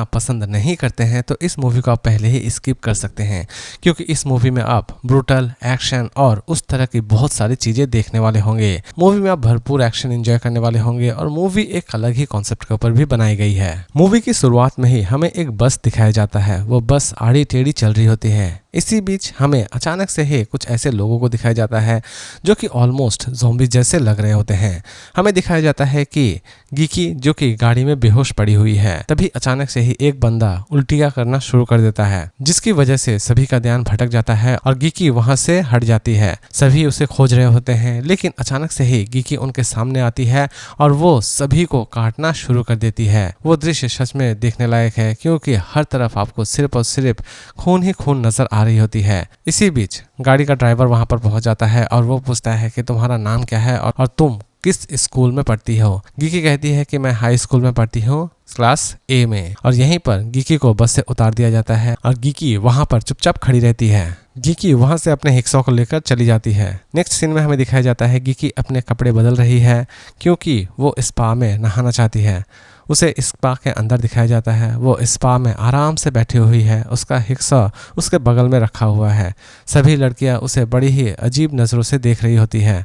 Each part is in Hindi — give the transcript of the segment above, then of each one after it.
आप पसंद नहीं करते हैं तो इस मूवी को आप पहले ही स्किप कर सकते हैं, क्योंकि इस मूवी में आप ब्रूटल एक्शन और उस तरह की बहुत सारी चीजें देखने वाले होंगे। मूवी में आप भरपूर एक्शन एंजॉय करने वाले होंगे और मूवी एक अलग ही कॉन्सेप्ट के ऊपर भी बनाई गई है। मूवी की शुरुआत में ही हमें एक बस दिखाया जाता है, वो बस आड़ी टेढ़ी चल रही होती है। इसी बीच हमें अचानक से ही कुछ ऐसे लोगों को दिखाया जाता है जो कि ऑलमोस्ट ज़ॉम्बी जैसे लग रहे होते हैं। हमें दिखाया जाता है कि गीकी जो कि गाड़ी में बेहोश पड़ी हुई है, तभी अचानक से ही एक बंदा उल्टियां करना शुरू कर देता है, जिसकी वजह से सभी का ध्यान भटक जाता है और गीकी वहां से हट जाती है। सभी उसे खोज रहे होते हैं, लेकिन अचानक से ही गीकी उनके सामने आती है और वो सभी को काटना शुरू कर देती है। वो दृश्य सच में देखने लायक है, क्योंकि हर तरफ आपको सिर्फ और सिर्फ खून ही खून नजर आ रही होती है। इसी बीच गाड़ी का ड्राइवर वहां पर पहुंच जाता है और वो पूछता है कि तुम्हारा नाम क्या है और तुम किस स्कूल में पढ़ती हो। गीकी कहती है कि मैं हाई स्कूल में पढ़ती हूँ, क्लास ए में। और यहीं पर गीकी को बस से उतार दिया जाता है और गीकी वहां पर चुपचाप खड़ी रहती है। गीकी वहां से अपने हिक्सों को लेकर चली जाती है। नेक्स्ट सीन में हमें दिखाया जाता है गीकी अपने कपड़े बदल रही है, क्योंकि वो स्पा में नहाना चाहती है। उसे स्पा के अंदर दिखाया जाता है, वो स्पा में आराम से बैठी हुई है, उसका हिस्सा उसके बगल में रखा हुआ है। सभी लड़कियां उसे बड़ी ही अजीब नज़रों से देख रही होती है।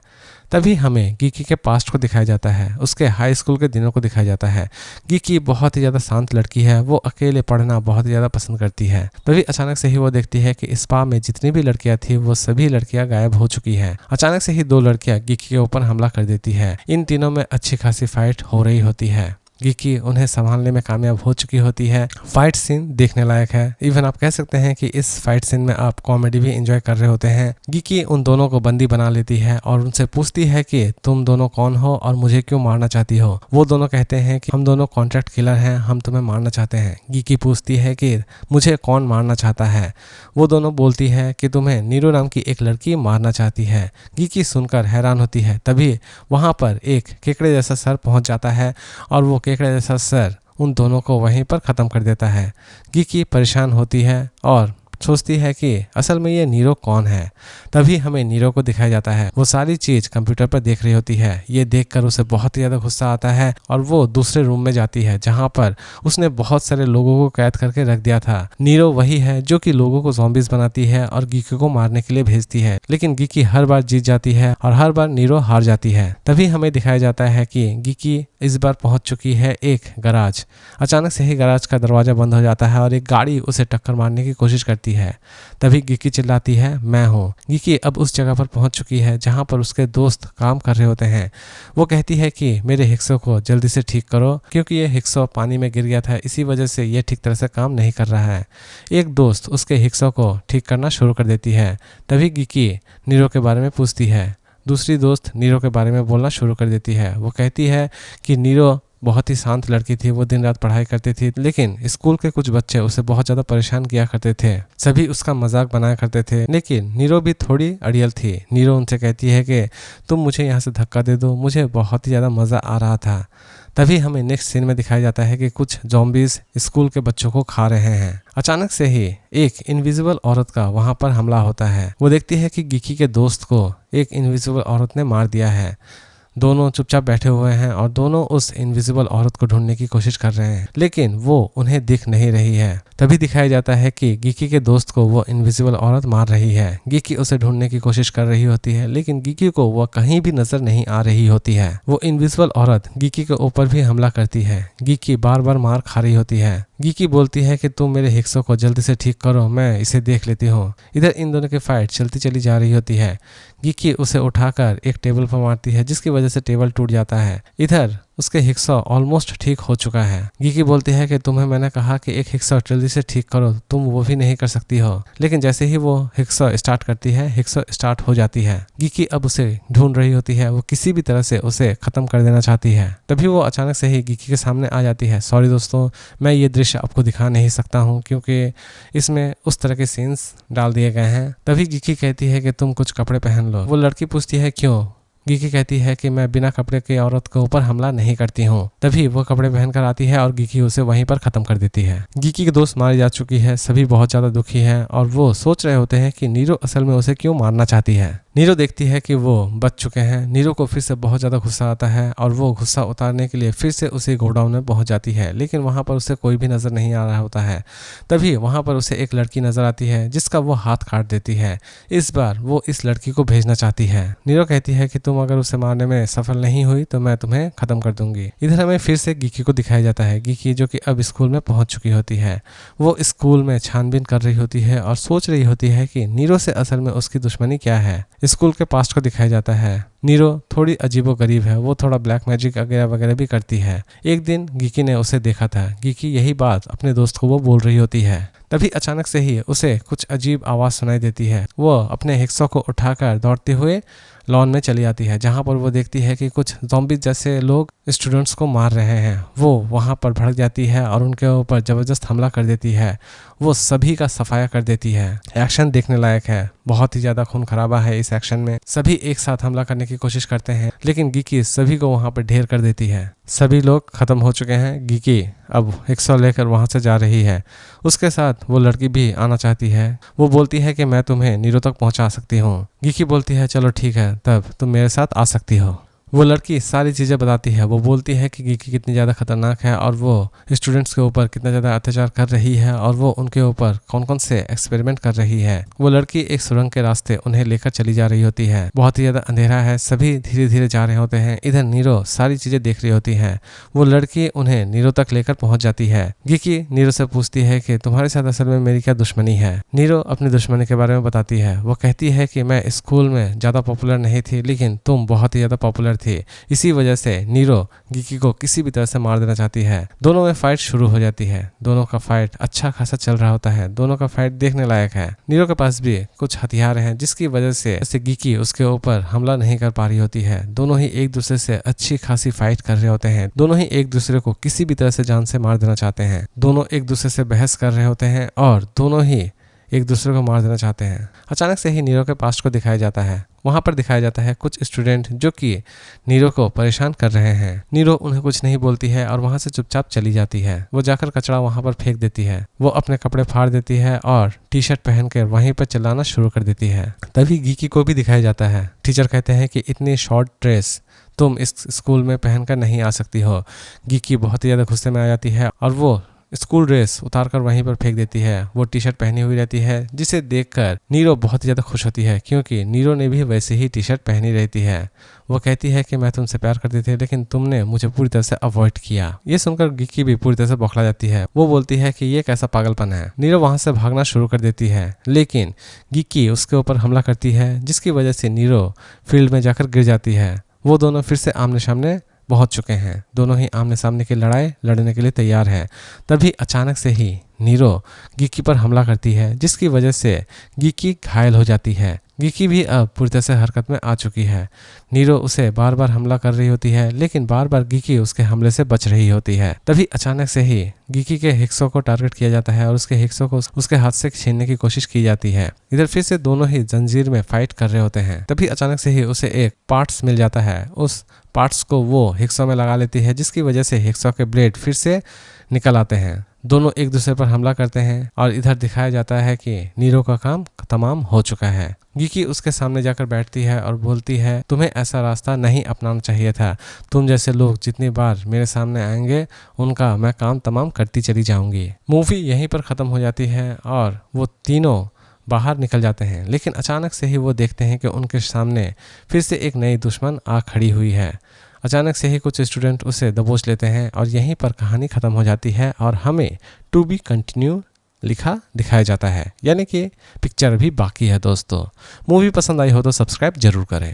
तभी हमें गीकी के पास्ट को दिखाया जाता है, उसके हाई स्कूल के दिनों को दिखाया जाता है। गीकी बहुत ही ज़्यादा शांत लड़की है, वो अकेले पढ़ना बहुत ही ज़्यादा पसंद करती है। तभी अचानक से ही वो देखती है कि स्पा में जितनी भी लड़कियां थी वो सभी लड़कियां गायब हो चुकी हैं। अचानक से ही दो लड़कियां गीकी के ऊपर हमला कर देती है। इन तीनों में अच्छी खासी फाइट हो रही होती है। गीकी उन्हें संभालने में कामयाब हो चुकी होती है। फाइट सीन देखने लायक है। इवन आप कह सकते हैं कि इस फाइट सीन में आप कॉमेडी भी एंजॉय कर रहे होते हैं। गीकी उन दोनों को बंदी बना लेती है और उनसे पूछती है कि तुम दोनों कौन हो और मुझे क्यों मारना चाहती हो। वो दोनों कहते हैं कि हम दोनों कॉन्ट्रैक्ट किलर हैं, हम तुम्हें मारना चाहते हैं। गीकी पूछती है कि मुझे कौन मारना चाहता है। वो दोनों बोलती है कि तुम्हें नीरू नाम की एक लड़की मारना चाहती है। गीकी सुनकर हैरान होती है। तभी वहां पर एक केकड़े जैसा सर पहुंच जाता है और वो केकड़े जैसा सर उन दोनों को वहीं पर ख़त्म कर देता है। गीकी परेशान होती है और सोचती है कि असल में ये नीरो कौन है। तभी हमें नीरो को दिखाया जाता है, वो सारी चीज़ कंप्यूटर पर देख रही होती है। ये देखकर उसे बहुत ही ज़्यादा गुस्सा आता है और वो दूसरे रूम में जाती है जहाँ पर उसने बहुत सारे लोगों को कैद करके रख दिया था। नीरो वही है जो कि लोगों को ज़ॉम्बीज़ बनाती है और गीकी को मारने के लिए भेजती है, लेकिन गीकी हर बार जीत जाती है और हर बार नीरो हार जाती है। तभी हमें दिखाया जाता है कि गीकी इस बार पहुंच चुकी है एक गराज। अचानक से ही गराज का दरवाजा बंद हो जाता है और एक गाड़ी उसे टक्कर मारने की कोशिश करती है। तभी गीकी चिल्लाती है, मैं हूँ। गीकी अब उस जगह पर पहुंच चुकी है जहां पर उसके दोस्त काम कर रहे होते हैं। वो कहती है कि मेरे हिक्सों को जल्दी से ठीक करो, क्योंकि ये हिक्सो पानी में गिर गया था, इसी वजह से ये ठीक तरह से काम नहीं कर रहा है। एक दोस्त उसके हिक्सों को ठीक करना शुरू कर देती है। तभी गीकी नीरो के बारे में पूछती है। दूसरी दोस्त नीरो के बारे में बोलना शुरू कर देती है। वो कहती है कि नीरो बहुत ही शांत लड़की थी, वो दिन रात पढ़ाई करती थी, लेकिन स्कूल के कुछ बच्चे उसे बहुत ज़्यादा परेशान किया करते थे। सभी उसका मजाक बनाया करते थे, लेकिन नीरो भी थोड़ी अड़ियल थी। नीरो उनसे कहती है कि तुम मुझे यहाँ से धक्का दे दो, मुझे बहुत ही ज़्यादा मज़ा आ रहा था। तभी हमें नेक्स्ट सीन में दिखाया जाता है कि कुछ ज़ॉम्बीज़ स्कूल के बच्चों को खा रहे हैं। अचानक से ही एक इनविजिबल औरत का वहां पर हमला होता है। वो देखती है कि गीकी के दोस्त को एक इनविजिबल औरत ने मार दिया है। दोनों चुपचाप बैठे हुए हैं और दोनों उस इनविजिबल औरत को ढूंढने की कोशिश कर रहे हैं, लेकिन वो उन्हें दिख नहीं रही है। तभी दिखाया जाता है कि गीकी के दोस्त को वो इनविजिबल औरत मार रही है। गीकी उसे ढूंढने की कोशिश कर रही होती है, लेकिन गीकी को वो कहीं भी नजर नहीं आ रही होती है। वो इनविजिबल औरत गीकी के ऊपर भी हमला करती है। गीकी बार बार मार खा रही होती है। गीकी बोलती है कि तुम मेरे हिक्सों को जल्दी से ठीक करो, मैं इसे देख लेती हूँ। इधर इन दोनों की फाइट चलती चली जा रही होती है। गीकी उसे उठाकर एक टेबल पर मारती है, जिसकी वजह से टेबल टूट जाता है। इधर उसके हिक्सा ऑलमोस्ट ठीक हो चुका है। गीकी बोलती है कि तुम्हें मैंने कहा कि एक हिक्सा जल्दी से ठीक करो, तुम वो भी नहीं कर सकती हो। लेकिन जैसे ही वो हिक्सा स्टार्ट करती है, हिक्सा स्टार्ट हो जाती है। गीकी अब उसे ढूंढ रही होती है, वो किसी भी तरह से उसे खत्म कर देना चाहती है। तभी वो अचानक से ही गीकी के सामने आ जाती है। सॉरी दोस्तों, मैं ये दृश्य आपको दिखा नहीं सकता हूँ क्योंकि इसमें उस तरह के सीन्स डाल दिए गए हैं। तभी गीकी कहती है कि तुम कुछ कपड़े पहन लो। वो लड़की पूछती है क्यों, गीकी कहती है कि मैं बिना कपड़े की औरत के ऊपर हमला नहीं करती हूँ। तभी वो कपड़े पहनकर आती है और गीकी उसे वहीं पर खत्म कर देती है। गीकी की दोस्त मारी जा चुकी है, सभी बहुत ज्यादा दुखी है और वो सोच रहे होते हैं कि नीरो असल में उसे क्यों मारना चाहती है। नीरो देखती है कि वो बच चुके हैं। नीरो को फिर से बहुत ज्यादा गुस्सा आता है और वो गुस्सा उतारने के लिए फिर से उसे गोडाउन में पहुंच जाती है, लेकिन वहां पर उसे कोई भी नजर नहीं आ रहा होता है। तभी वहां पर उसे एक लड़की नजर आती है जिसका वो हाथ काट देती है। इस बार वो इस लड़की को भेजना चाहती है। नीरो कहती है कि तुम अगर उसे मारने में सफल नहीं हुई तो मैं तुम्हें खत्म कर दूंगी। इधर हमें फिर से गीकी को दिखाया जाता है। गीकी जो कि अब स्कूल में पहुंच चुकी होती है, वो स्कूल में छानबीन कर रही होती है और सोच रही होती है कि नीरो से असल में उसकी दुश्मनी क्या है। स्कूल के पास्ट को दिखाया जाता है। नीरो थोड़ी अजीबोगरीब है, वो थोड़ा ब्लैक मैजिक वगैरह वगैरह भी करती है। एक दिन गीकी ने उसे देखा था। गीकी यही बात अपने दोस्त को वो बोल रही होती है। तभी अचानक से ही उसे कुछ अजीब आवाज सुनाई देती है। वो अपने हिस्सों को उठाकर दौड़ते हुए लॉन में चली आती है, जहां पर वो देखती है कि कुछ ज़ॉम्बी जैसे लोग स्टूडेंट्स को मार रहे हैं। वो वहां पर भड़क जाती है और उनके ऊपर जबरदस्त हमला कर देती है। वो सभी का सफाया कर देती है। एक्शन देखने लायक है, बहुत ही ज्यादा खून खराबा है इस एक्शन में। सभी एक साथ हमला करने की कोशिश करते हैं, लेकिन गीकी सभी को वहां पर ढेर कर देती है। सभी लोग खत्म हो चुके हैं। गीकी अब 100 लेकर वहां से जा रही है। उसके साथ वो लड़की भी आना चाहती है। वो बोलती है कि मैं तुम्हें नीरो तक पहुंचा सकती हूँ। गीकी बोलती है चलो ठीक है, तब तुम मेरे साथ आ सकती हो। वो लड़की सारी चीज़ें बताती है। वो बोलती है कि गीकी कितनी ज़्यादा खतरनाक है और वो स्टूडेंट्स के ऊपर कितना ज़्यादा अत्याचार कर रही है और वो उनके ऊपर कौन कौन से एक्सपेरिमेंट कर रही है। वो लड़की एक सुरंग के रास्ते उन्हें लेकर चली जा रही होती है। बहुत ही ज़्यादा अंधेरा है, सभी धीरे धीरे जा रहे होते हैं। इधर नीरो सारी चीज़ें देख रही होती है। वो लड़की उन्हें नीरो तक लेकर पहुंच जाती है। गीकी नीरो से पूछती है कि तुम्हारे साथ असल में मेरी क्या दुश्मनी है। नीरो अपनी दुश्मनी के बारे में बताती है। वो कहती है कि मैं स्कूल में ज़्यादा पॉपुलर नहीं थी, लेकिन तुम बहुत ही ज़्यादा पॉपुलर थी। इसी वजह से नीरो गीकी को किसी भी तरह से मार देना चाहती है। दोनों में फाइट शुरू हो जाती है। दोनों का फाइट अच्छा खासा चल रहा होता है। दोनों का फाइट देखने लायक है। नीरो के पास भी कुछ हथियार हैं, जिसकी वजह से गीकी उसके ऊपर हमला नहीं कर पा रही होती है। दोनों ही एक दूसरे से अच्छी खासी फाइट कर रहे होते हैं। दोनों ही एक दूसरे को किसी भी तरह से जान से मार देना चाहते हैं। दोनों एक दूसरे से बहस कर रहे होते हैं और दोनों ही एक दूसरे को मार देना चाहते हैं। अचानक से ही नीरो के पास्ट को दिखाया जाता है। वहां पर दिखाया जाता है कुछ स्टूडेंट जो कि नीरो को परेशान कर रहे हैं। नीरो उन्हें कुछ नहीं बोलती है और वहां से चुपचाप चली जाती है। वो जाकर कचरा वहां पर फेंक देती है। वो अपने कपड़े फाड़ देती है और टी शर्ट पहनकर वहीं पर चिल्लाना शुरू कर देती है। तभी गीकी को भी दिखाया जाता है। टीचर कहते हैं कि इतनी शॉर्ट ड्रेस तुम इस स्कूल में पहनकर नहीं आ सकती हो। गीकी बहुत ही ज्यादा गुस्से में आ जाती है और वो स्कूल ड्रेस उतारकर वहीं पर फेंक देती है। वो टी शर्ट पहनी हुई रहती है, जिसे देखकर नीरो बहुत ही ज्यादा खुश होती है, क्योंकि नीरो ने भी वैसे ही टी शर्ट पहनी रहती है। वो कहती है कि मैं तुमसे प्यार करती थी, लेकिन तुमने मुझे पूरी तरह से अवॉइड किया। ये सुनकर गीकी भी पूरी तरह से बौखला जाती है। वो बोलती है कि ये कैसा पागलपन है। नीरो वहां से भागना शुरू कर देती है, लेकिन गीकी उसके ऊपर हमला करती है, जिसकी वजह से नीरो फील्ड में जाकर गिर जाती है। वो दोनों फिर से आमने सामने पहुंच चुके हैं। दोनों ही आमने सामने की लड़ाई लड़ने के लिए तैयार है। तभी अचानक से ही नीरो गीकी पर हमला करती है, जिसकी वजह से गीकी घायल हो जाती है। गीकी भी अब पूरी तरह से हरकत में आ चुकी है। नीरो उसे बार बार हमला कर रही होती है, लेकिन बार बार गीकी उसके हमले से बच रही होती है। तभी अचानक से ही गीकी के हिस्सों को टारगेट किया जाता है और उसके हिस्सों को उसके हाथ से छीनने की कोशिश की जाती है। इधर फिर से दोनों ही जंजीर में फाइट कर रहे होते हैं। तभी अचानक से ही उसे एक पार्ट्स मिल जाता है। उस पार्ट्स को वो हिस्सों में लगा लेती है, जिसकी वजह से हिस्सों के ब्लेड फिर से निकल आते हैं। दोनों एक दूसरे पर हमला करते हैं और इधर दिखाया जाता है कि नीरो का काम तमाम हो चुका है। गीकी उसके सामने जाकर बैठती है और बोलती है, तुम्हें ऐसा रास्ता नहीं अपनाना चाहिए था। तुम जैसे लोग जितनी बार मेरे सामने आएंगे, उनका मैं काम तमाम करती चली जाऊंगी। मूवी यहीं पर खत्म हो जाती है और वो तीनों बाहर निकल जाते हैं, लेकिन अचानक से ही वो देखते हैं कि उनके सामने फिर से एक नई दुश्मन आ खड़ी हुई है। अचानक से ही कुछ स्टूडेंट उसे दबोच लेते हैं और यहीं पर कहानी खत्म हो जाती है और हमें टू बी कंटिन्यू लिखा दिखाया जाता है, यानी कि पिक्चर भी बाकी है। दोस्तों, मूवी पसंद आई हो तो सब्सक्राइब जरूर करें।